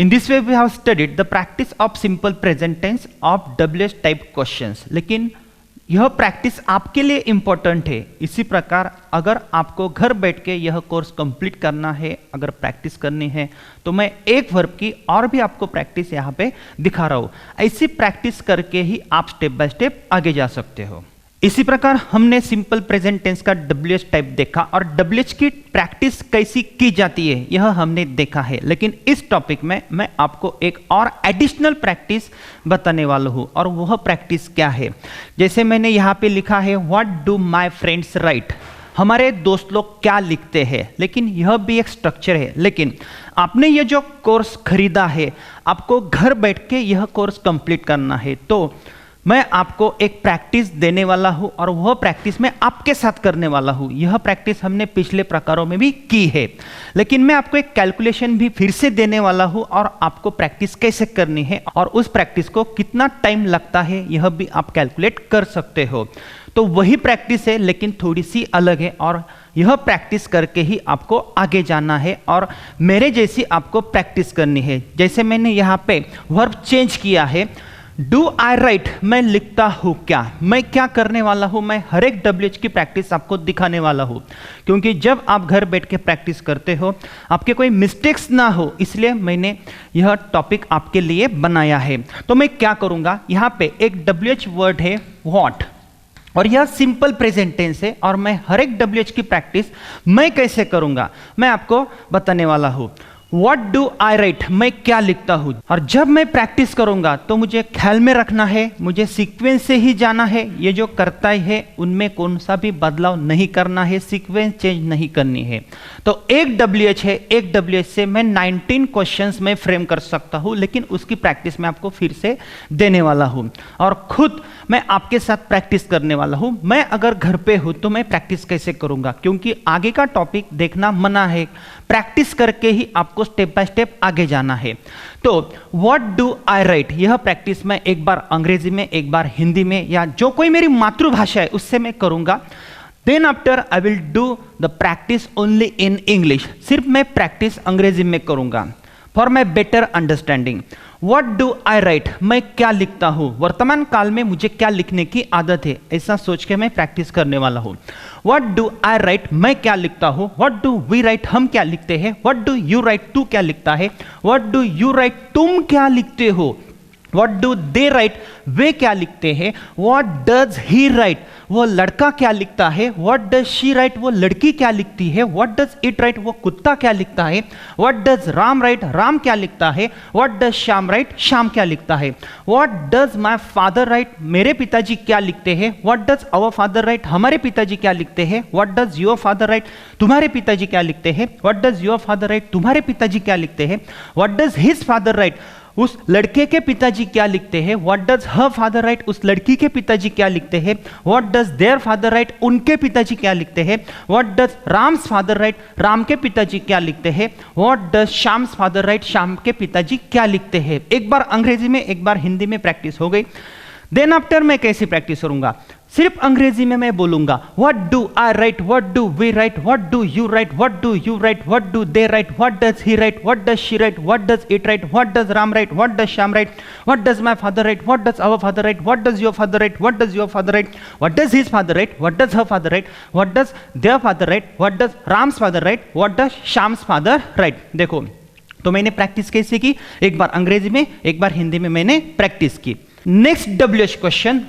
In this way we have studied the practice of simple present tense of WH type questions. लेकिन यह practice आपके लिए important है। इसी प्रकार अगर आपको घर बैठ के यह कोर्स कंप्लीट करना है, अगर प्रैक्टिस करनी है, तो मैं एक वर्ब की और भी आपको प्रैक्टिस यहाँ पे दिखा रहा हूँ। ऐसी प्रैक्टिस करके ही आप स्टेप बाय स्टेप आगे जा सकते हो। इसी प्रकार हमने सिंपल प्रेजेंट टेंस का WH टाइप देखा और WH की प्रैक्टिस कैसी की जाती है यह हमने देखा है। लेकिन इस टॉपिक में मैं आपको एक और एडिशनल प्रैक्टिस बताने वाला हूँ, और वह प्रैक्टिस क्या है। जैसे मैंने यहाँ पे लिखा है what do my friends write, हमारे दोस्त लोग क्या लिखते हैं। लेकिन यह भी एक स्ट्रक्चर है। लेकिन आपने ये जो कोर्स खरीदा है, आपको घर बैठ के यह कोर्स कंप्लीट करना है, तो मैं आपको एक प्रैक्टिस देने वाला हूं और वह प्रैक्टिस मैं आपके साथ करने वाला हूं। यह प्रैक्टिस हमने पिछले प्रकारों में भी की है, लेकिन मैं आपको एक कैलकुलेशन भी फिर से देने वाला हूं और आपको प्रैक्टिस कैसे करनी है और उस प्रैक्टिस को कितना टाइम लगता है यह भी आप कैलकुलेट कर सकते हो। तो वही प्रैक्टिस है लेकिन थोड़ी सी अलग है, और यह प्रैक्टिस करके ही आपको आगे जाना है और मेरे जैसी आपको प्रैक्टिस करनी है। जैसे मैंने यहाँ पे वर्ब चेंज किया है, डू आई राइट, मैं लिखता हूँ क्या, मैं क्या करने वाला हूँ, मैं हर एक WH की प्रैक्टिस आपको दिखाने वाला हूँ। क्योंकि जब आप घर बैठ के प्रैक्टिस करते हो आपके कोई मिस्टेक्स ना हो, इसलिए मैंने यह टॉपिक आपके लिए बनाया है। तो मैं क्या करूँगा, यहाँ पे एक WH वर्ड है व्हाट, और यह सिंपल प्रेजेंट टेंस है, और मैं हर एक WH की प्रैक्टिस मैं कैसे करूँगा मैं आपको बताने वाला हूँ। What do I write, मैं क्या लिखता हूँ। और जब मैं प्रैक्टिस करूँगा तो मुझे ख्याल में रखना है, मुझे सीक्वेंस से ही जाना है। ये जो करता है उनमें कौन सा भी बदलाव नहीं करना है, सीक्वेंस चेंज नहीं करनी है। तो एक WH है, एक WH से मैं 19 क्वेश्चंस में फ्रेम कर सकता हूँ, लेकिन उसकी प्रैक्टिस मैं आपको फिर से देने वाला हूँ और खुद मैं आपके साथ प्रैक्टिस करने वाला हूँ। मैं अगर घर पे हूँ तो मैं प्रैक्टिस कैसे करूँगा, क्योंकि आगे का टॉपिक देखना मना है, प्रैक्टिस करके ही आपको स्टेप बाय स्टेप आगे जाना है। तो व्हाट डू आई राइट, यह प्रैक्टिस मैं एक बार अंग्रेजी में, एक बार हिंदी में, या जो कोई मेरी मातृभाषा है उससे मैं करूंगा। Then after I will do the practice only in English, सिर्फ मैं प्रैक्टिस अंग्रेजी में करूंगा for my better understanding. What do I write, मैं क्या लिखता हूँ, वर्तमान काल में मुझे क्या लिखने की आदत है, ऐसा सोच के मैं प्रैक्टिस करने वाला हूँ। व्हाट डू आई राइट, मैं क्या लिखता हूँ। व्हाट डू वी राइट, हम क्या लिखते हैं। व्हाट डू यू राइट, तू क्या लिखता है। व्हाट डू यू राइट, तुम क्या लिखते हो। What do they write, वे क्या लिखते हैं। What does he write, वो लड़का क्या लिखता है। What does she write, वो लड़की क्या लिखती है। What does it write, वो कुत्ता क्या लिखता है। What does Ram write, Ram क्या लिखता है। What does Shyam write, Shyam क्या लिखता है। What does my father write, मेरे पिताजी क्या लिखते हैं। What does our father write, हमारे पिताजी क्या लिखते हैं। What does your father write, तुम्हारे पिताजी क्या लिखते हैं। What does your father write, तुम्हारे पिताजी क्या लिखते हैं। What does his father write, उस लड़के के पिताजी क्या लिखते हैं। What does her father write, उस लड़की के पिताजी क्या लिखते हैं। What does their father write, उनके पिताजी क्या लिखते हैं। What does Ram's father write, Ram के पिताजी क्या लिखते हैं। What does Sham's father write, Shyam के पिताजी क्या लिखते हैं। एक बार अंग्रेजी में, एक बार हिंदी में प्रैक्टिस हो गई। देन आफ्टर मैं कैसी प्रैक्टिस करूंगा, सिर्फ अंग्रेजी में मैं बोलूंगा। What do I write, what do we write, what do you write, what do you write, what do they write, what does he write, what does she write, what does it write, what does Ram write, what does Shyam write, what does my father write, what does our father write, what does your father write, what does your father write, what does his father write, what does her father write, what does their father write, what does Ram's father write, what does Shyam's father write. देखो, तो मैंने practice कैसे की, एक बार अंग्रेजी में, एक बार हिंदी में मैंने प्रैक्टिस की। Next WH question,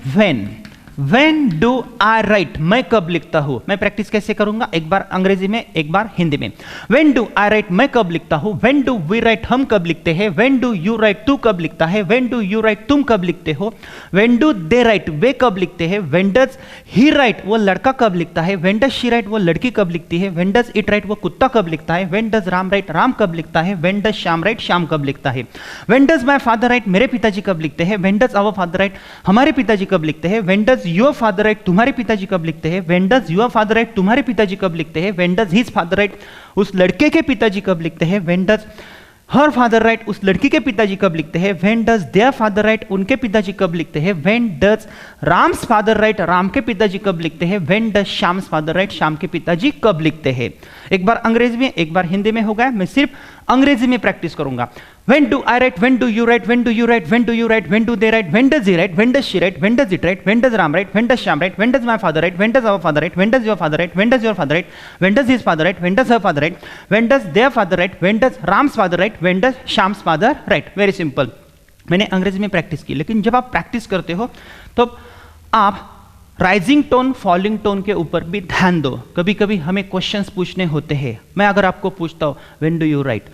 When do I write, मैं कब लिखता हूँ। मैं प्रैक्टिस कैसे करूंगा, एक बार अंग्रेजी में, एक बार हिंदी में। When do I write, मैं कब लिखता हूँ। When do we write, हम कब लिखते हैं। When do you write, तू कब लिखता है। When do you write, तुम कब लिखते हो। When do they write, वे कब लिखते हैं। When does he write, वो लड़का कब लिखता है। When does she write, वो लड़की कब लिखती है। When does it write, वो कुत्ता कब लिखता है। When does Ram write, Ram कब लिखता है। When does Shyam write, Shyam कब लिखता है। When does my father write, मेरे पिताजी कब लिखते हैं। When does our father write, हमारे पिताजी कब लिखते हैं। When does your father write, तुम्हारे पिताजी कब लिखते हैं। When does your father write, तुम्हारे पिताजी कब लिखते हैं। When does his father write, उस लड़के के पिताजी कब लिखते हैं। When does her father write, उस लड़की के पिताजी कब लिखते हैं। When does their father write, उनके पिताजी कब लिखते हैं। When does Ram's father write, Ram के पिताजी कब लिखते हैं। When does Shyam's father write, Shyam के पिताजी कब लिखते हैं। एक बार अंग्रेजी में, एक बार हिंदी में होगा, मैं सिर्फ अंग्रेजी में प्रैक्टिस करूंगा। When do I write? When do you write? When do you write? When do you write? When do they write? When does he write? When does she write? When does it write? When does Ram write? When does Shyam write? When does my father write? When does our father write? When does your father write? When does your father write? When does his father write? When does her father write? When does their father write? When does Ram's father write? When does Shyam's father write? Very simple. मैंने अंग्रेजी में practice की, लेकिन जब आप practice करते हो तो आप राइजिंग टोन फॉलिंग टोन के ऊपर भी ध्यान दो. कभी कभी हमें क्वेश्चंस पूछने होते हैं. मैं अगर आपको पूछता हूं व्हेन डू यू राइट,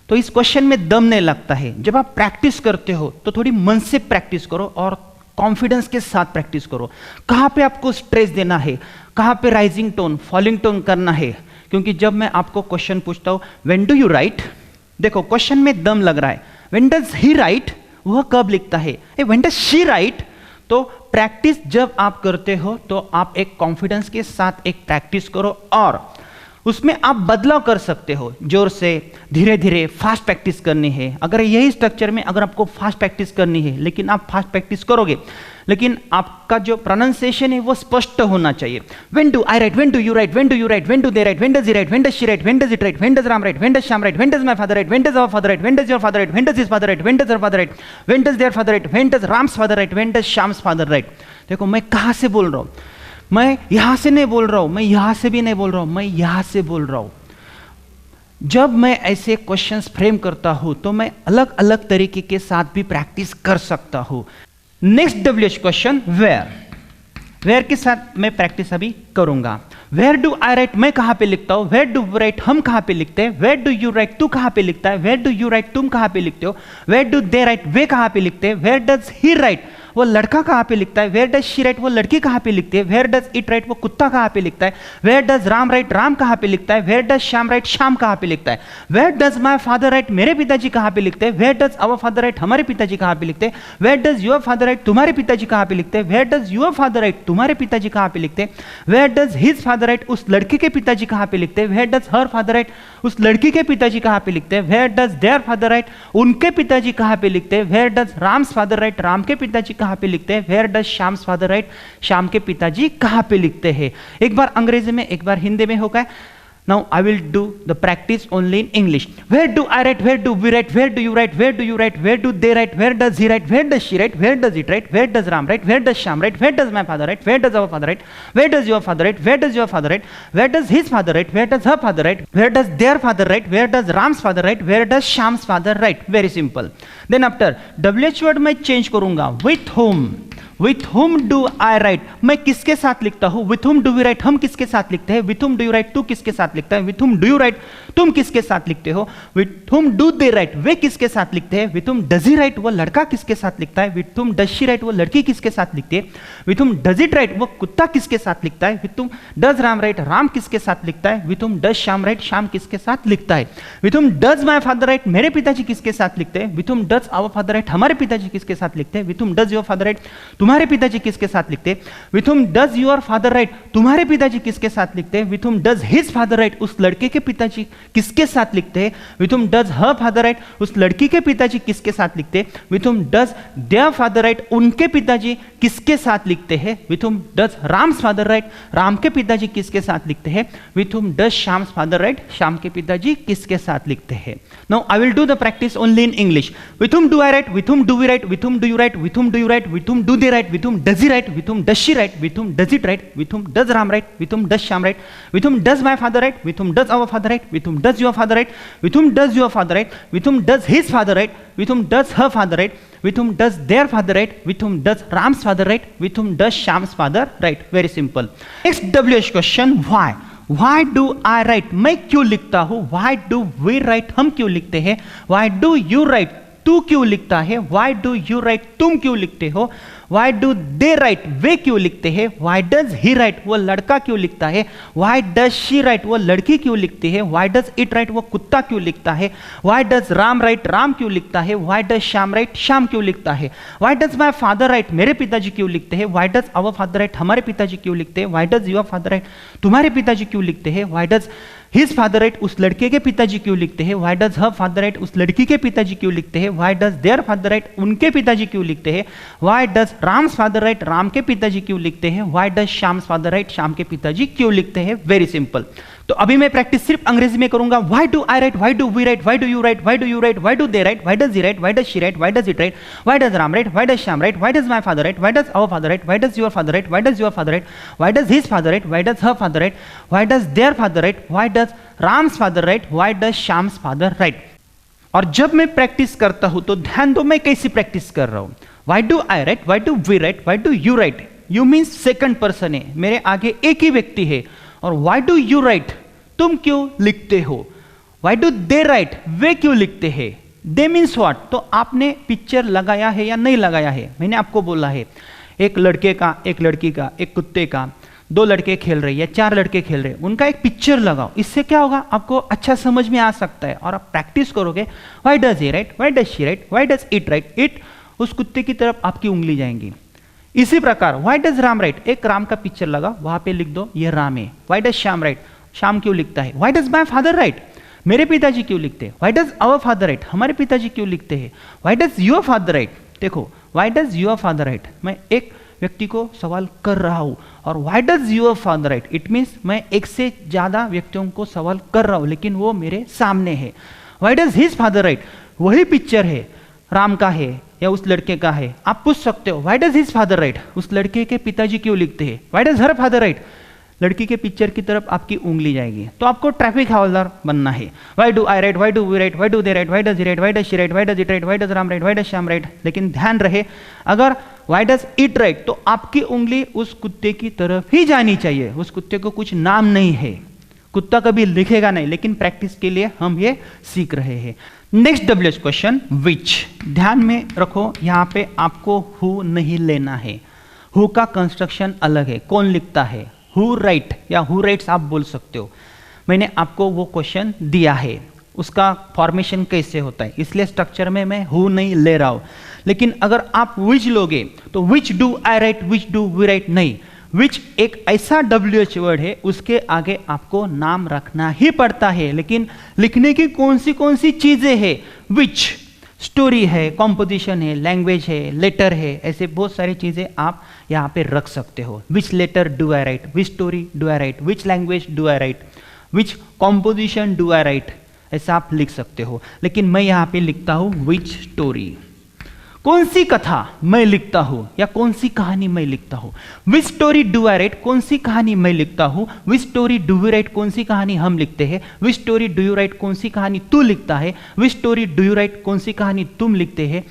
तो इस क्वेश्चन में दम नहीं लगता है. जब आप प्रैक्टिस करते हो तो थोड़ी मन से प्रैक्टिस करो और कॉन्फिडेंस के साथ प्रैक्टिस करो. कहां पे आपको स्ट्रेस देना है, कहां पे राइजिंग टोन फॉलिंग टोन करना है. क्योंकि जब मैं आपको क्वेश्चन पूछता हूं व्हेन डू यू राइट, देखो क्वेश्चन में दम लग रहा है. व्हेन डज ही राइट, वह कब लिखता है. व्हेन डज शी राइट, तो प्रैक्टिस जब आप करते हो तो आप एक कॉन्फिडेंस के साथ एक प्रैक्टिस करो और उसमें आप बदलाव कर सकते हो. जोर से, धीरे धीरे, फास्ट प्रैक्टिस करनी है. अगर यही स्ट्रक्चर में अगर आपको फास्ट प्रैक्टिस करनी है, लेकिन आप फास्ट प्रैक्टिस करोगे, लेकिन आपका जो प्रोनाउंसिएशन है वो स्पष्ट होना चाहिए. When do I write, when do you write, when do you write, when do they write, when does he write, when does she write, when does it write, when does Ram write, when does Shyam write, when does my father write, when does our father write, when does your father write, when does his father write, when does her father write, when does their father write, when does Ram's father write, when does Shyam's father write. देखो मैं कहां से बोल रहा हूं, मैं यहां से नहीं बोल रहा हूं, मैं यहां से भी नहीं बोल रहा हूं, मैं यहां से बोल रहा हूं. जब मैं ऐसे क्वेश्चंस फ्रेम करता हूं तो मैं अलग अलग तरीके के साथ भी प्रैक्टिस कर सकता हूं. Next WH question, where. Where के साथ मैं प्रैक्टिस अभी करूंगा. वेयर डू आई राइट, मैं कहां पे लिखता हूं. वेयर डू राइट, हम कहां पे लिखते हैं. वेयर डू यू राइट, तू कहां पे लिखता है. वेयर डू यू राइट, तुम कहां पे लिखते हो. वेयर डू दे राइट, वे कहां पे लिखते हैं. वेयर डज ही राइट, वो लड़का कहां पे लिखता है. वेयर डज शी राइट, वो लड़की कहां पे लिखती है. वेयर डज इट राइट, वो कुत्ता कहां पे लिखता है. Where does Ram write, Ram कहां पे लिखता है. Where does Shyam write, Shyam कहां पे लिखता है. Where does my father write, मेरे पिताजी कहां पे लिखते हैं. Where does our father write, हमारे पिताजी कहां पे लिखते हैं. Where does your father write, तुम्हारे पिताजी कहां पे लिखते हैं. Where does your father write, तुम्हारे पिताजी कहां पे लिखते हैं. Where does his father write, उस लड़के के पिताजी कहां पे लिखते हैं. Where does her father write, उस लड़की के पिताजी कहां पे लिखते हैं. Where does their father write, उनके पिताजी कहां पे लिखते हैं. Where does Ram's father write, Ram के पिताजी कहां पे लिखते हैं. Where does Shyam's father write, Shyam के पिताजी कहां पे लिखते हैं. एक बार अंग्रेजी में, एक बार हिंदी में होगा. Now I will do the practice only in English. Where do I write? Where do we write? Where do you write? Where do you write? Where do they write? Where does he write? Where does she write? Where does it write? Where does Ram write? Where does Shyam write? Where does my father write? Where does our father write? Where does your father write? Where does your father write? Where does his father write? Where does her father write? Where does their father write? Where does Ram's father write? Where does Shyam's father write? Very simple. Then after WH word मैं change करूंगा. With whom? With whom do I write? मैं किसके साथ लिखता हूं. With whom do we write? हम किसके साथ लिखते हैं. With whom do you write? तू किसके साथ लिखता है. With whom do you write? तुम किसके साथ लिखते हो. With whom do they write? वे किसके साथ लिखते हैं. With whom does he write? वो लड़का किसके साथ लिखता है. With whom does she write? वो लड़की किसके साथ लिखती है. With whom does it write? वो कुत्ता किसके साथ लिखता है. With whom does Ram write? Ram किसके साथ लिखता है. With whom does Shyam write? Shyam किसके साथ लिखता है. With whom does my father write? मेरे पिताजी किसके साथ लिखते हैं. With whom does our father write? हमारे पिताजी किसके साथ लिखते हैं. With whom does your father write? तुम्हारे पिताजी किसके साथ लिखते हैं. With whom does your father write? तुम्हारे पिताजी किसके साथ लिखते हैं. With whom does his father write? उस लड़के के पिताजी किसके साथ लिखते हैं. With whom does her father write? उस लड़की के पिताजी किसके साथ लिखते हैं. With whom does their father write? उनके पिताजी किसके साथ लिखते हैं. With whom does Ram's father write? Ram के पिताजी किसके साथ लिखते हैं. With whom does Shyam's father write? Shyam के पिताजी किसके साथ लिखते हैं. Now I will do the practice only in English. With whom do I write? With whom do we write? With whom do you write? With whom do you write? With whom do they write? With whom does he write? With whom does she write? With whom does it write? With whom does Ram write? With whom does Shyam write? With whom does my father write? With whom does our father write? With whom does your father write? With whom does your father write? With whom does his father write? With whom does her father write? With whom does their father write? With whom does Ram's father write? With whom does Shyam's father write? Very simple. Next WH question, why? Why do I write? मैं क्यों लिखता हूं. Why do we write? हम क्यों लिखते हैं. Why do you write? तू क्यों लिखता है. Why do you write? तुम क्यों लिखते हो. Why do they write? वे क्यों लिखते हैं. Why does he write? वो लड़का क्यों लिखता है. Why does she write? वो लड़की क्यों लिखती है. Why does it write? वो कुत्ता क्यों लिखता है. Why does Ram write? Ram क्यों लिखता है. Why does Shyam write? Shyam क्यों लिखता है. Why does my father write? मेरे पिताजी क्यों लिखते हैं. Why does our father write? हमारे पिताजी क्यों लिखते हैं. Why does your father write? तुम्हारे पिताजी क्यों लिखते हैं. Why does his father write? उस लड़के के पिताजी क्यों लिखते हैं. Why does her father write? उस लड़की के पिताजी क्यों लिखते हैं. Why does their father write? उनके पिताजी क्यों लिखते हैं. Why does Ram's father write? Ram के पिताजी क्यों लिखते हैं. Why does Shyam's father write? Shyam के पिताजी क्यों लिखते हैं. Very simple. तो अभी मैं प्रैक्टिस सिर्फ अंग्रेजी में करूंगा। Why do I write, why do we write, why do you write, why do you write, why do they write, why does he write, why does she write, why does it write, why does Ram write, why does Shyam write, why does my father write, why does our father write, why does your father write, why does your father write, why does his father write, why does her father write, why does their father write, why does Ram's father write, why does Shyam's father right. और जब मैं practice करता हूं तो ध्यान दो मैं कैसी प्रैक्टिस कर रहा हूं। Why do I write, why do we write, why do you write, you means second person है, मेरे आगे एक ही व्यक्ति है। और व्हाई डू यू राइट, तुम क्यों लिखते हो। व्हाई डू दे राइट, वे क्यों लिखते हैं। दे मीन्स व्हाट, तो आपने पिक्चर लगाया है या नहीं लगाया है। मैंने आपको बोला है एक लड़के का, एक लड़की का, एक कुत्ते का, 2 लड़के खेल रहे या 4 लड़के खेल रहे, उनका एक पिक्चर लगाओ। इससे क्या होगा, आपको अच्छा समझ में आ सकता है और आप प्रैक्टिस करोगे। Why does he write, why does she write, why does it right, it उस कुत्ते की तरफ आपकी उंगली जाएंगी। इसी प्रकार व्हाई डज राम राइट, एक राम का पिक्चर लगा, वहां पे लिख दो ये राम है। Why does Shyam write, Shyam क्यों लिखता है। Why does my father write, मेरे पिताजी क्यों लिखते हैं। Why does our father write, हमारे पिताजी क्यों लिखते हैं। Why does your father write, देखो why does your father write, मैं एक व्यक्ति को सवाल कर रहा हूं। और why does your father write, it means मैं एक से ज्यादा व्यक्तियों को सवाल कर रहा हूं लेकिन वो मेरे सामने है। Why does his father right, वही पिक्चर है, राम का है या उस लड़के का है। आप पूछ सकते हो why does his father write, उस लड़के के पिताजी क्यों लिखते हैं। Why does her father right, लड़की के पिक्चर की तरफ आपकी उंगली जाएगी। तो आपको ट्रैफिक हवलदार बनना है। Why do I write, why do we write, why do they write, why does he write, why does she write, why does it write, why does Ram write, why does Shyam write. लेकिन ध्यान रहे अगर why does it right तो आपकी उंगली उस कुत्ते की तरफ ही जानी चाहिए। उस कुत्ते को कुछ नाम नहीं है, कुत्ता कभी लिखेगा नहीं, लेकिन प्रैक्टिस के लिए हम ये सीख रहे हैं। नेक्स्ट डब्ल्यूएच क्वेश्चन विच, ध्यान में रखो यहां पे आपको हु नहीं लेना है। हु का कंस्ट्रक्शन अलग है, कौन लिखता है। हु राइट या हु राइट्स आप बोल सकते हो। मैंने आपको वो क्वेश्चन दिया है, उसका फॉर्मेशन कैसे होता है, इसलिए स्ट्रक्चर में मैं हु नहीं ले रहा हूं। लेकिन अगर आप विच लोगे तो which do I write, which do we write नहीं। विच एक ऐसा डब्ल्यूएच वर्ड है, उसके आगे आपको नाम रखना ही पड़ता है। लेकिन लिखने की कौन सी चीजें हैं। विच स्टोरी है, कॉम्पोजिशन है, लैंग्वेज है, लेटर है, ऐसे बहुत सारी चीजें आप यहाँ पे रख सकते हो। Which letter do I write, which story do I write, which language do I write, which composition do I write, ऐसा आप लिख सकते हो। लेकिन मैं यहाँ पे लिखता हूँ विच स्टोरी, कौन सी कथा मैं लिखता हूं या कौन सी कहानी मैं लिखता हूं। विच स्टोरी डू आई राइट, कौन सी कहानी मैं लिखता हूं। विच स्टोरी डू वी राइट, कौन सी कहानी हम लिखते हैं। Which story do you right, कौन सी कहानी तू लिखता है। विच स्टोरी डू यू राइट, कौन सी कहानी तुम लिखते हैं।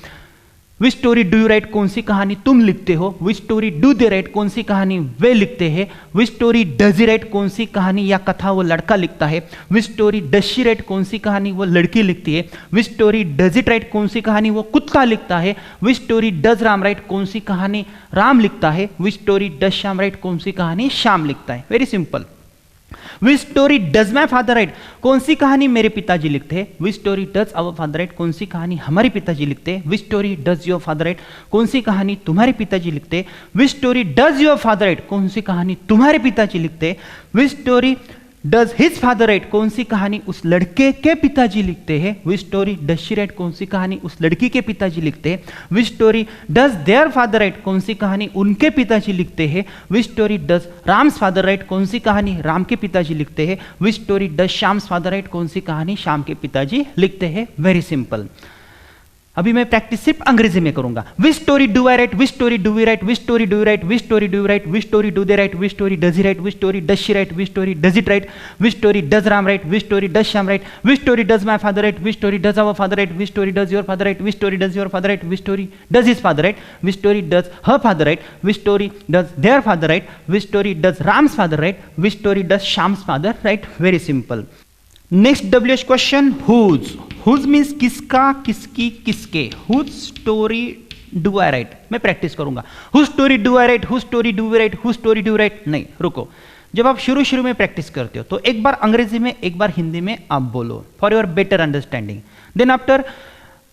Which story do you right, कौन सी कहानी तुम लिखते हो। विच स्टोरी डू दे राइट, कौन सी कहानी वे लिखते हैं। Which story does he right, कौन सी कहानी या कथा वो लड़का लिखता है। विच स्टोरी डज शी राइट, कौन सी कहानी वो लड़की लिखती है। विच स्टोरी डज इट राइट, कौन सी कहानी वो कुत्ता लिखता है। विच स्टोरी डज राम राइट, कौन सी कहानी राम लिखता है। विच स्टोरी डज श्याम राइट, कौन सी कहानी श्याम लिखता है। Very simple. Which story does my father write, कौन सी कहानी मेरे पिताजी लिखते हैं। Which story does our father write, कौन सी कहानी हमारे पिताजी लिखते हैं। Which story does your father write, कौन सी कहानी तुम्हारे पिताजी लिखते हैं। Which story does your father write, कौन सी कहानी तुम्हारे पिताजी लिखते हैं। Which story does his father write, कौन सी कहानी उस लड़के के पिताजी लिखते हैं। Which story does she write, कौन सी कहानी उस लड़की के पिताजी लिखते हैं। Which story does their father write, कौन सी कहानी उनके पिताजी लिखते हैं। Which story does Ram's father write, कौन सी कहानी राम के पिताजी लिखते हैं। Which story does Shyam's father write, कौन सी कहानी श्याम के पिताजी लिखते हैं। Very simple. अभी मैं प्रैक्टिस सिर्फ अंग्रेजी में करूंगा। Which story do I write, which story do we write, which story do write, which story do write, which story do they write, which story does he write, which story does she write, which story does it write, which story does Ram write, which story does Shyam write, which story does my father write, which story does our father write, which story does your father write, which story does your father write, which story does his father write, which story does her father write, which story does their father write, which story does Ram's father write, which story does Shyam's father write. Very simple. Next WH question whose. Whose means किसका, किसकी, किसके। Whose story do I write, मैं practice करूंगा। Whose story do I write, whose story do we write, whose story do write नहीं, रुको। जब आप शुरू में प्रैक्टिस करते हो तो एक बार अंग्रेजी में एक बार हिंदी में आप बोलो for your better understanding. Then after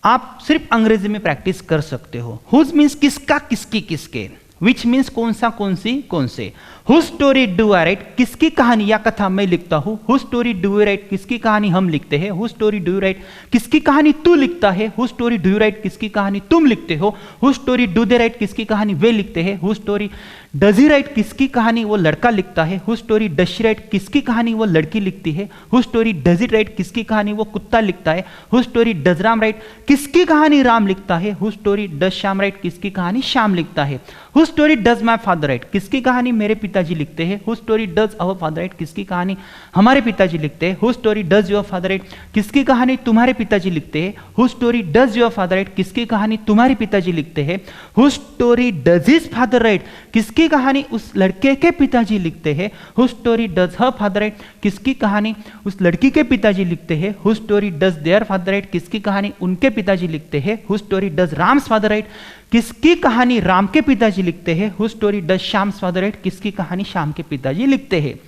आप सिर्फ अंग्रेजी में प्रैक्टिस कर सकते हो। हुज मीन्स किसका, किसकी, किसके। विच मीन्स कौन से। Who story do I right, किसकी कहानी या कथा मैं लिखता हूँ। Who story do you right, किसकी कहानी हम लिखते हैं। Who story do you right, किसकी कहानी तू लिखता है। Who story do you right, किसकी कहानी तुम लिखते हो। Who story do they right, किसकी कहानी वे लिखते हैं। Who story does he right, किसकी कहानी वो लड़का लिखता है। Who story does she right, किसकी कहानी वो लड़की लिखती है। Who story does it right, किसकी कहानी वो कुत्ता लिखता है। Who story does Ram right, किसकी कहानी राम लिखता है। Who story does Shyam right, किसकी कहानी श्याम लिखता है। Who story does my father right, किसकी कहानी मेरे पिताजी लिखते हैं। Who story does our father right, किसकी कहानी हमारे पिताजी लिखते हैं। Who story does your father right, किसकी कहानी तुम्हारे पिताजी लिखते हैं। Who story does your father right, किसकी कहानी तुम्हारे पिताजी लिखते हैं। Who story does his father right, किसकी कहानी उस लड़के के पिताजी लिखते हैं। Who story does her father right, किसकी कहानी उस लड़की के पिताजी लिखते हैं। Who story does their father right, किसकी कहानी उनके पिताजी लिखते हैं। Who story does Ram's father right, किसकी कहानी राम के पिताजी लिखते हैं। Who story does Shyam's father right, किसकी कहानी श्याम के पिताजी लिखते हैं।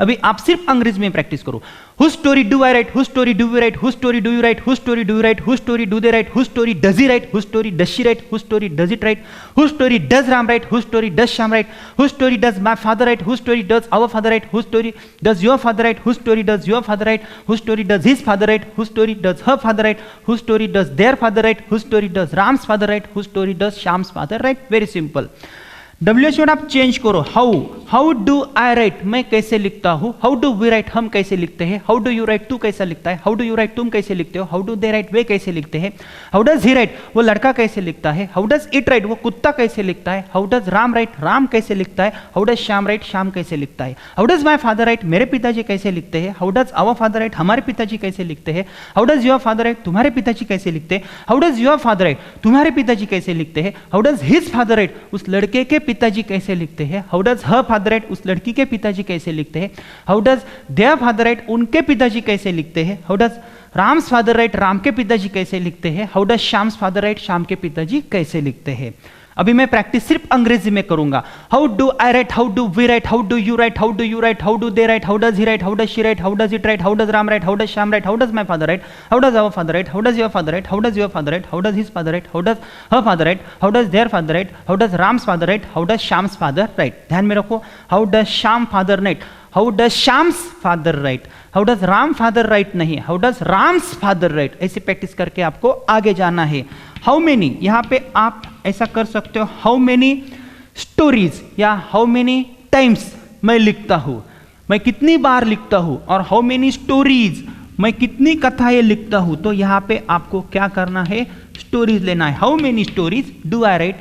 अभी आप सिर्फ अंग्रेजी में प्रैक्टिस करो। Who story do I write, who story do you write, who story do you write, who story do you write, who story do they write, who story does he write, who story does she write, who story does it write, who story does Ram write, who story does Shyam write, who story does my father write, who story does our father write, who story does your father write, who story does your father write, who story does his father write, who story does her father write, who story does their father write, who story does Ram's father write, who story does Shyam's father write. Very simple. WH word आप change करो। How do I write, मैं कैसे लिखता हूँ। How do we right, हम कैसे लिखते हैं। हाउ डू यू राइट, तू कैसा लिखता है। हाउ डू यू राइट, तुम कैसे लिखते हो। हाउ डू दे राइट, वे कैसे लिखते हैं। हाउ डज ही राइट, वो लड़का कैसे लिखता है। हाउ डज इट राइट, वो कुत्ता कैसे लिखता है। How does Ram write, Ram कैसे लिखता है। How does Shyam write, Shyam कैसे लिखता है। How does my father write, मेरे पिताजी कैसे लिखते हैं। How does our father write, हमारे पिताजी कैसे लिखते हैं। How does your father write, तुम्हारे पिताजी कैसे लिखते हैं। How does your father write, तुम्हारे पिताजी कैसे लिखते हैं। How does his father write, उस लड़के के पिताजी कैसे लिखते हैं। How does her father write, उस लड़की के पिताजी कैसे लिखते हैं। How does their father write, उनके पिताजी कैसे लिखते हैं। How does Ram's father write, Ram के पिताजी कैसे लिखते हैं। How does Shyam's father write, Shyam के पिताजी कैसे लिखते हैं। अभी मैं प्रैक्टिस सिर्फ अंग्रेजी में करूंगा। How do I write, how do we write, how do you write, how do you write, how do they write, how does he write, how does she write, how does it write, how does Ram write, how does Shyam write, how does my father write, how does our father write, how does your father write, how does your father write, how does his father write, how does her father write, how does their father write, how does Ram's father write, how does Shyam's father write. ध्यान में रखो, how does Shyam father write, how does Shyam's father write, how does Ram father write नहीं, how does Ram's father write. ऐसे practice करके आपको आगे जाना है। हाउ मेनी, यहां पे आप ऐसा कर सकते हो, हाउ मेनी स्टोरीज या हाउ मेनी टाइम्स मैं लिखता हूं, मैं कितनी बार लिखता हूं। और हाउ मेनी स्टोरीज, मैं कितनी कथाएं लिखता हूं। तो यहां पे आपको क्या करना है, स्टोरीज लेना है। How many stories do I right,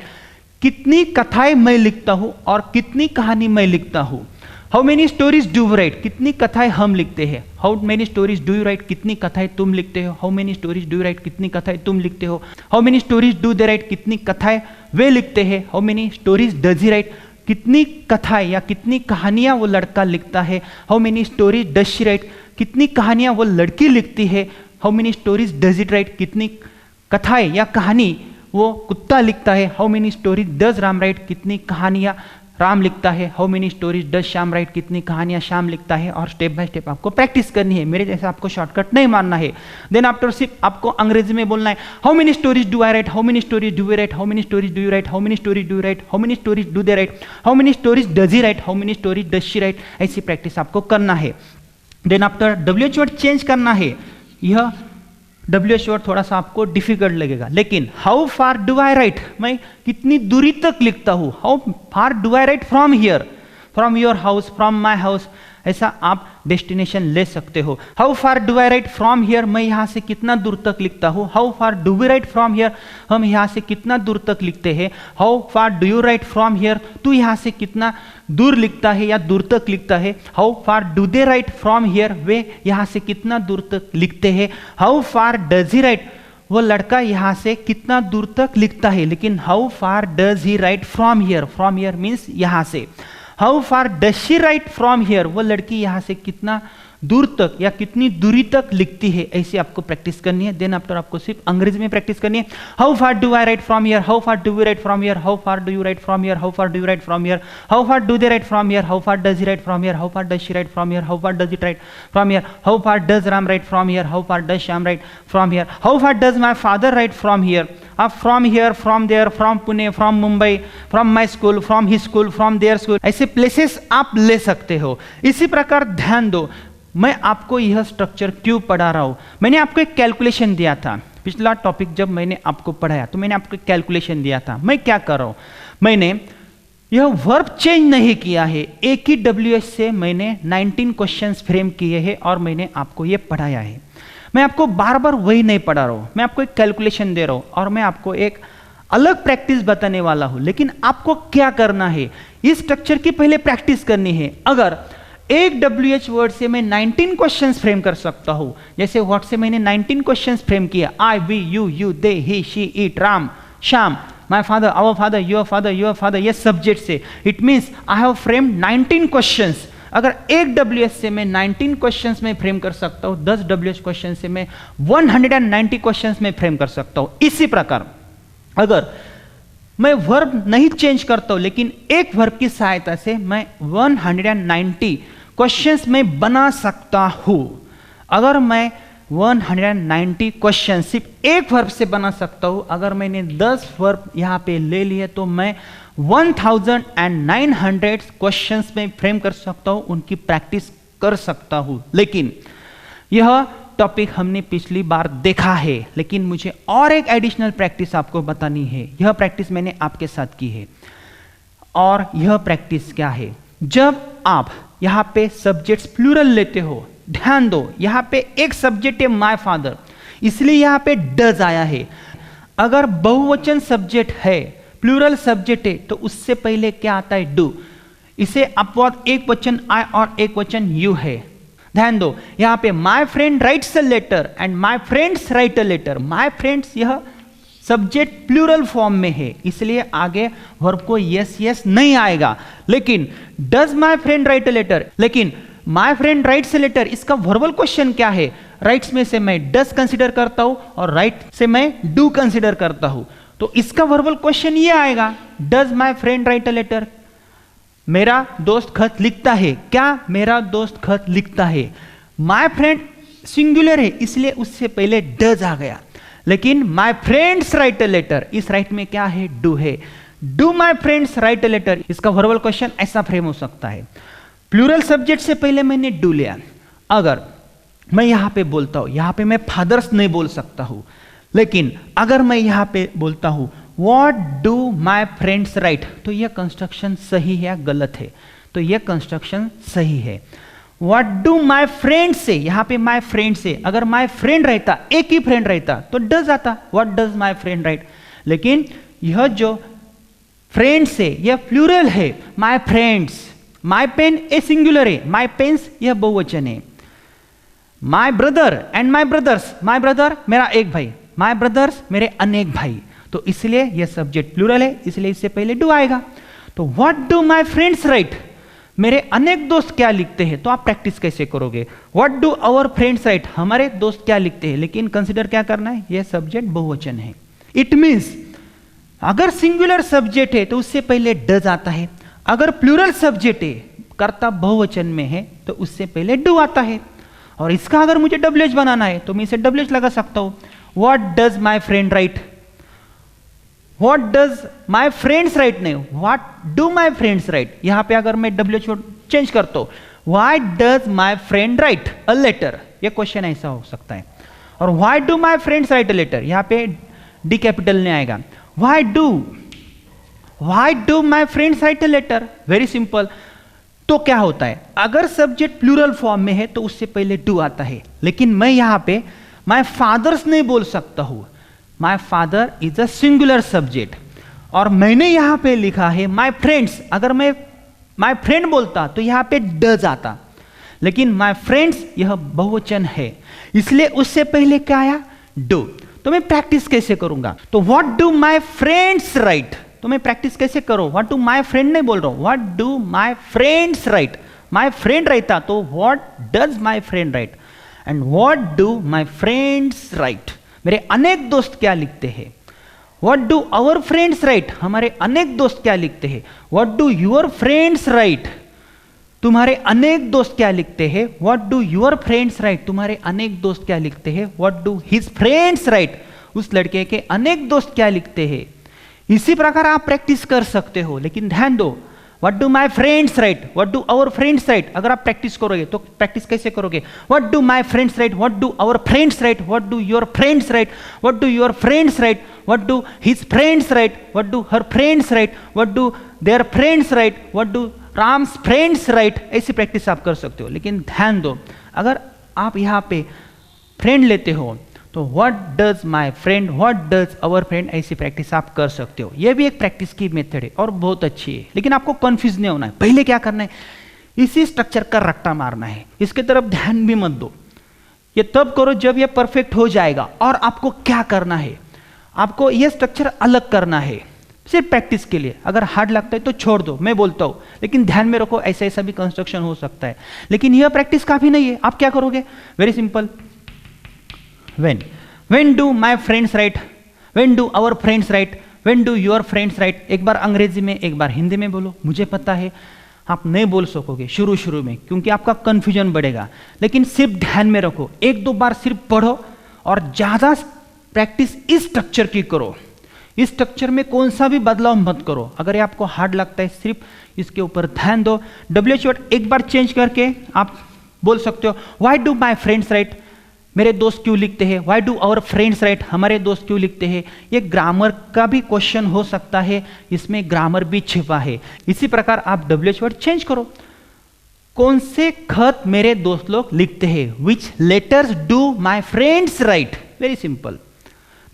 कितनी कथाएं मैं लिखता हूं और कितनी कहानी मैं लिखता हूं। How many stories do you right, कितनी कथाएं हम लिखते हैं। How many stories do you right, कितनी कथाएं तुम लिखते हो। How many stories do you right, कितनी कथाएं तुम लिखते हो। How many stories do they right, कितनी कथाएं वे लिखते हैं। How many stories does he right, कितनी कथाएं या कितनी कहानियां वो लड़का लिखता है। How many stories does she right, कितनी कहानियां वो लड़की लिखती है। How many stories does it right, कितनी कथाएं या कहानी वो कुत्ता लिखता है। How many stories does Ram right, कितनी कहानियां राम लिखता है। How many stories does Shyam right, कितनी कहानियां श्याम लिखता है। और स्टेप बाय स्टेप आपको प्रैक्टिस करनी है, मेरे जैसा आपको शॉर्टकट नहीं मानना है। देन आफ्टर सिर्फ आपको अंग्रेजी में बोलना है। How many stories do I write, how many stories do we write, how many stories do you write, how many stories do write, how many stories do they write, how many stories does he write, how many stories does she write. ऐसी practice आपको करना है। Then after WH word change करना है। यह WH word थोड़ा सा आपको डिफिकल्ट लगेगा, लेकिन how far do I write, मैं कितनी दूरी तक लिखता हूं। How far do I write from here, from your house, from my house, ऐसा आप डेस्टिनेशन ले सकते हो। How far do I write from here, मैं यहां से कितना दूर तक लिखता हूं। How far do we write from here, हम यहां से कितना दूर तक लिखते हैं। How far do you write from here, तू यहां से कितना दूर लिखता है या दूर तक लिखता है। How far do they write from here, वे यहां से कितना दूर तक लिखते हैं। How far does he write, वो लड़का यहां से कितना दूर तक लिखता है। लेकिन how far does he write from here, from here means यहां से। How far does she write from here, वो लड़की यहां से कितना दूर तक या कितनी दूरी तक लिखती है, ऐसे आपको प्रैक्टिस करनी है। देन आफ्टर आपको सिर्फ अंग्रेजी में प्रैक्टिस करनी है। How far do I write from here, how far do we write from here, how far do you write from here, how far do you write from here, how far do they write from here, how far does he write from here, how far does she write from here, how far does it write from here, how far does Ram write from here, how far does Shyam write from here, how far does my father write from here. आप from here, from there, from Pune, from Mumbai, from my school, from he school, from there school, ऐसे places आप ले सकते हो। इसी प्रकार ध्यान दो, मैं आपको यह स्ट्रक्चर क्यों पढ़ा रहा हूं। मैंने आपको एक कैलकुलेशन दिया था पिछला टॉपिक जब मैंने आपको पढ़ाया, तो मैंने आपको कैलकुलेशन दिया था। मैं क्या कर रहा हूं, मैंने यह वर्ब चेंज नहीं किया है, एक ही WH से मैंने 19 क्वेश्चंस फ्रेम किए हैं और मैंने आपको यह पढ़ाया है। मैं आपको बार बार वही नहीं पढ़ा रहा हूं, मैं आपको एक कैलकुलेशन दे रहा हूं और मैं आपको एक अलग प्रैक्टिस बताने वाला हूं। लेकिन आपको क्या करना है, इस स्ट्रक्चर की पहले प्रैक्टिस करनी है। अगर एक WH वर्ड से मैं 19 क्वेश्चंस फ्रेम कर सकता हूं, जैसे व्हाट से मैंने 19 क्वेश्चंस फ्रेम किया, I, we, you, they, he, she, it, Ram, Shyam, my father, our father, your father, ये सब्जेक्ट से, it means I have frame 19 questions. अगर एक WH से मैं 19 क्वेश्चंस में फ्रेम कर सकता हूं, 10 WH क्वेश्चन से मैं 190 क्वेश्चंस में फ्रेम कर सकता हूं। इसी प्रकार अगर मैं वर्ब नहीं चेंज करता हूं, लेकिन एक वर्ब की सहायता से मैं 190 क्वेश्चंस में बना सकता हूं। अगर मैं 190 क्वेश्चन सिर्फ एक वर्ब से बना सकता हूं, अगर मैंने 10 वर्ब यहां पे ले लिए तो मैं 1900 क्वेश्चंस में फ्रेम कर सकता हूं, उनकी प्रैक्टिस कर सकता हूं। लेकिन यह टॉपिक हमने पिछली बार देखा है, लेकिन मुझे और एक एडिशनल प्रैक्टिस आपको बतानी है। यह प्रैक्टिस मैंने आपके साथ की है। और यह प्रैक्टिस क्या है, जब आप यहां पे सब्जेक्ट्स प्लूरल लेते हो, ध्यान दो, यहां पे एक सब्जेक्ट है माय फादर, इसलिए यहां पे डज आया है। अगर बहुवचन सब्जेक्ट है, प्लूरल सब्जेक्ट है, तो उससे पहले क्या आता है, डू। इसे अपवाद एक वचन आई और एक वचन यू है। ध्यान दो, यहां पे my friend writes a letter and my friends write a letter. My friends यह सब्जेक्ट प्लूरल फॉर्म में है, इसलिए आगे वर्ब को यस यस नहीं आएगा। लेकिन does my friend write a letter, लेकिन my friend writes a letter, इसका वर्बल क्वेश्चन क्या है, राइट्स में से मैं डज कंसीडर करता हूं और राइट से मैं डू कंसीडर करता हूं, तो इसका वर्बल क्वेश्चन ये आएगा, does my friend write a letter. मेरा दोस्त खत लिखता है, क्या मेरा दोस्त खत लिखता है। माय फ्रेंड सिंगुलर है, इसलिए उससे पहले डज आ गया। लेकिन my friends write a letter, इस राइट में क्या है, डू है। Do my friends write a letter, इसका वर्बल क्वेश्चन ऐसा फ्रेम हो सकता है। प्लूरल सब्जेक्ट से पहले मैंने डू लिया। अगर मैं यहां पे बोलता हूं, यहां पे मैं फादर्स नहीं बोल सकता हूं, लेकिन अगर मैं यहां पे बोलता हूं What do my friends write, तो यह कंस्ट्रक्शन सही है या गलत है, तो यह कंस्ट्रक्शन सही है। What do my friends say, यहां पे my friend से, अगर my friend रहता, एक ही फ्रेंड रहता तो does आता, what does my friend write। लेकिन यह जो फ्रेंड से यह प्लूरल है, my friends, my pen a singular है, my pens यह बहुवचन है। My brother and my brothers, my brother मेरा एक भाई, my brothers मेरे अनेक भाई, तो इसलिए यह सब्जेक्ट प्लूरल है, इसलिए इससे पहले डू आएगा। तो what do my friends write, मेरे अनेक दोस्त क्या लिखते हैं, तो आप प्रैक्टिस कैसे करोगे, what do our friends write, हमारे दोस्त क्या लिखते हैं, लेकिन कंसीडर क्या करना है, यह सब्जेक्ट बहुवचन है। इट मींस अगर सिंगुलर सब्जेक्ट है तो उससे पहले डज आता है, अगर प्लूरल सब्जेक्ट है, कर्ता बहुवचन में है, तो उससे पहले डू आता है। और इसका अगर मुझे WH बनाना है तो मैं इसे WH लगा सकता हूं। What does my friend right, What does my friends write नहीं, What do my friends write, यहां पे अगर मैं WH चेंज करता हूं, Why does my friend write a letter, ये क्वेश्चन ऐसा हो सकता है। और Why do my friends write a letter, यहां पे D कैपिटल नहीं आएगा। Why do my friends write a letter, very simple. तो क्या होता है, अगर सब्जेक्ट प्लूरल फॉर्म में है तो उससे पहले डू आता है, लेकिन मैं यहां पे माय फादर्स नहीं बोल सकता हूं, my father is a singular subject, और मैंने यहां पे लिखा है माय फ्रेंड्स। अगर मैं माय फ्रेंड बोलता तो यहां पे डज आता, लेकिन माय फ्रेंड्स यह बहुवचन है, इसलिए उससे पहले क्या आया, डू। तो मैं प्रैक्टिस कैसे करूंगा, तो what do my friends right, तो मैं प्रैक्टिस कैसे करूं, व्हाट डू माय फ्रेंड नहीं बोल रहा हूं, what do my friends write. My friend रहता तो what does my friend write, and what do my friends write, मेरे अनेक दोस्त क्या लिखते हैं। What do our friends write, हमारे अनेक दोस्त क्या लिखते हैं। What do your friends write, तुम्हारे अनेक दोस्त क्या लिखते हैं। What do your friends write, तुम्हारे अनेक दोस्त क्या लिखते हैं। What do his friends write, उस लड़के के अनेक दोस्त क्या लिखते हैं। इसी प्रकार आप प्रैक्टिस कर सकते हो, लेकिन ध्यान दो, what do my friends write, what do our friends write, अगर आप प्रैक्टिस करोगे तो प्रैक्टिस कैसे करोगे। What do my friends write, what do our friends write, what do your friends write, what do your friends write, what do his friends write, what do her friends write, what do their friends write, what do Ram's friends write. ऐसी practice आप कर सकते हो, लेकिन ध्यान दो, अगर आप यहाँ पे फ्रेंड लेते हो तो what does my friend, what does our friend, ऐसी प्रैक्टिस आप कर सकते हो। यह भी एक प्रैक्टिस की मेथड है और बहुत अच्छी है, लेकिन आपको कंफ्यूज नहीं होना है। पहले क्या करना है, इसी स्ट्रक्चर का रट्टा मारना है, इसके तरफ ध्यान भी मत दो। ये तब करो जब ये परफेक्ट हो जाएगा। और आपको क्या करना है, आपको यह स्ट्रक्चर अलग करना है सिर्फ प्रैक्टिस के लिए। अगर हार्ड लगता है तो छोड़ दो, मैं बोलता हूं, लेकिन ध्यान में रखो ऐसा ऐसा भी कंस्ट्रक्शन हो सकता है, लेकिन यह प्रैक्टिस काफी नहीं है। आप क्या करोगे, very simple, when do my friends write, when do our friends write, when do your friends write। एक बार अंग्रेजी में एक बार हिंदी में बोलो। मुझे पता है आप नहीं बोल सकोगे शुरू में, क्योंकि आपका कंफ्यूजन बढ़ेगा, लेकिन सिर्फ ध्यान में रखो, एक दो बार सिर्फ पढ़ो और ज्यादा प्रैक्टिस इस स्ट्रक्चर की करो। इस स्ट्रक्चर में कौन सा भी बदलाव मत करो। अगर ये आपको हार्ड लगता है सिर्फ इसके ऊपर ध्यान दो। WH वर्ड एक बार चेंज करके आप बोल सकते हो, why do my friends write, मेरे दोस्त क्यों लिखते हैं। Why do our friends write, हमारे दोस्त क्यों लिखते हैं। ये ग्रामर का भी क्वेश्चन हो सकता है, इसमें ग्रामर भी छिपा है। इसी प्रकार आप WH वर्ड चेंज करो, कौन से खत मेरे दोस्त लोग लिखते हैं। Which letters do my friends write, very simple,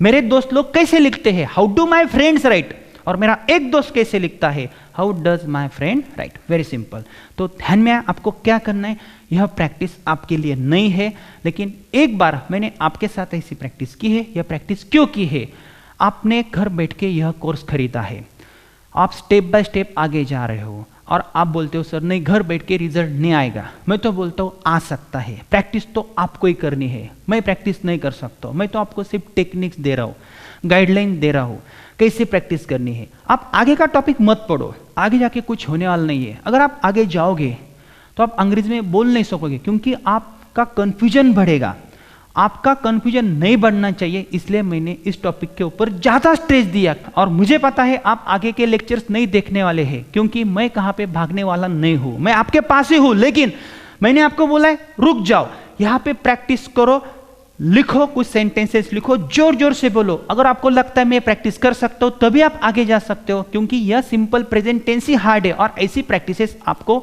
मेरे दोस्त लोग कैसे लिखते हैं। How do my friends write, और मेरा एक दोस्त कैसे लिखता है। How does my friend write, very simple. तो ध्यान में आपको क्या करना है, यह प्रैक्टिस आपके लिए नहीं है, लेकिन एक बार मैंने आपके साथ ऐसी प्रैक्टिस की है। यह प्रैक्टिस क्यों की है, आपने घर बैठ के यह कोर्स खरीदा है, आप स्टेप बाय स्टेप आगे जा रहे हो, और आप बोलते हो सर नहीं घर बैठ के रिजल्ट नहीं आएगा। मैं तो बोलता हूँ आ सकता है, प्रैक्टिस तो आपको ही करनी है, मैं प्रैक्टिस नहीं कर सकता हूँ। मैं तो आपको सिर्फ टेक्निक्स दे रहा हूँ, गाइडलाइन दे रहा हूँ कैसे प्रैक्टिस करनी है। आप आगे का टॉपिक मत पढ़ो, आगे जाके कुछ होने वाला नहीं है। अगर आप आगे जाओगे तो आप अंग्रेजी में बोल नहीं सकोगे, क्योंकि आपका कंफ्यूजन बढ़ेगा। आपका कंफ्यूजन नहीं बढ़ना चाहिए, इसलिए मैंने इस टॉपिक के ऊपर ज्यादा स्ट्रेस दिया। और मुझे पता है आप आगे के लेक्चर्स नहीं देखने वाले हैं, क्योंकि मैं कहां पे भागने वाला नहीं हूं, मैं आपके पास ही हूं। लेकिन मैंने आपको बोला है रुक जाओ, यहां पे प्रैक्टिस करो, लिखो, कुछ सेंटेंसेस लिखो, जोर जोर से बोलो। अगर आपको लगता है मैं प्रैक्टिस कर सकता हूं तभी आप आगे जा सकते हो, क्योंकि यह सिंपल प्रेजेंट टेंस ही हार्ड है, और ऐसी प्रैक्टिसेस आपको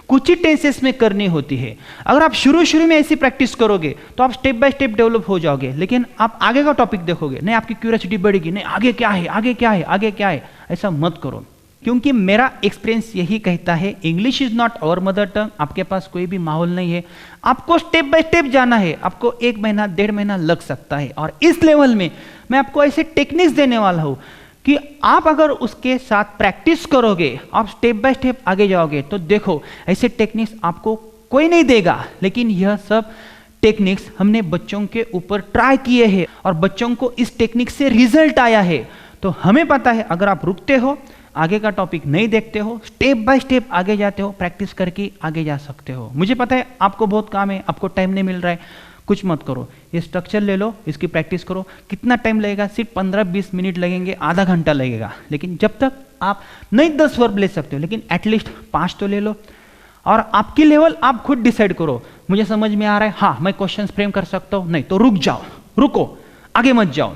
कुछ ही टेंसेस में करनी होती है। अगर आप शुरू में ऐसी प्रैक्टिस करोगे तो आप स्टेप बाय स्टेप डेवलप हो जाओगे, लेकिन आप आगे का टॉपिक देखोगे नहीं, आपकी क्यूरियोसिटी बढ़ेगी, नहीं आगे क्या है, आगे क्या है, आगे क्या है। ऐसा मत करो, क्योंकि मेरा एक्सपीरियंस यही कहता है English is not our mother tongue. आपके पास कोई भी माहौल नहीं है, आपको स्टेप बाय स्टेप जाना है। आपको 1 महीना 1.5 महीना लग सकता है, और इस लेवल में मैं आपको ऐसे टेक्निक्स देने वाला हूं कि आप अगर उसके साथ प्रैक्टिस करोगे, आप स्टेप बाय स्टेप आगे जाओगे। तो देखो ऐसे टेक्निक्स आपको कोई नहीं देगा, लेकिन यह सब टेक्निक्स हमने बच्चों के ऊपर ट्राई किए हैं और बच्चों को इस टेक्निक से रिजल्ट आया है। तो हमें पता है अगर आप रुकते हो, आगे का टॉपिक नहीं देखते हो, स्टेप बाय स्टेप आगे जाते हो, प्रैक्टिस करके आगे जा सकते हो। मुझे पता है आपको बहुत काम है, आपको टाइम नहीं मिल रहा है, कुछ मत करो, ये स्ट्रक्चर ले लो, इसकी प्रैक्टिस करो। कितना टाइम लगेगा, सिर्फ 15-20 मिनट लगेंगे, आधा घंटा लगेगा। लेकिन जब तक आप नहीं 10 वर्ब ले सकते हो, लेकिन एटलीस्ट 5 तो ले लो, और आपकी लेवल आप खुद डिसाइड करो। मुझे समझ में आ रहा है, हाँ मैं क्वेश्चन फ्रेम कर सकता हूँ, नहीं तो रुक जाओ, रुको, आगे मत जाओ,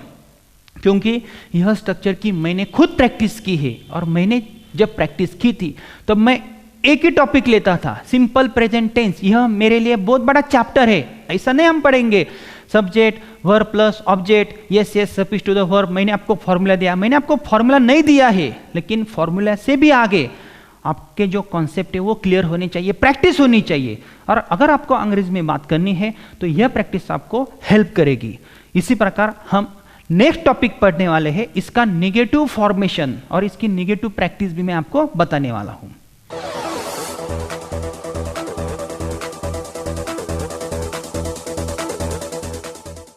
क्योंकि यह स्ट्रक्चर की मैंने खुद प्रैक्टिस की है। और मैंने जब प्रैक्टिस की थी तो मैं एक ही टॉपिक लेता था, सिंपल प्रेजेंट टेंस। यह मेरे लिए बहुत बड़ा चैप्टर है, ऐसा नहीं हम पढ़ेंगे subject verb plus object, yes yes suffix to the verb. मैंने आपको फॉर्मूला दिया, मैंने आपको फॉर्मूला नहीं दिया है, लेकिन फॉर्मूला से भी आगे आपके जो कॉन्सेप्ट है वो क्लियर होने चाहिए, प्रैक्टिस होनी चाहिए। और अगर आपको अंग्रेजी में बात करनी है तो यह प्रैक्टिस आपको हेल्प करेगी। इसी प्रकार हम नेक्स्ट टॉपिक पढ़ने वाले हैं, इसका नेगेटिव फॉर्मेशन और इसकी नेगेटिव प्रैक्टिस भी मैं आपको बताने वाला हूं।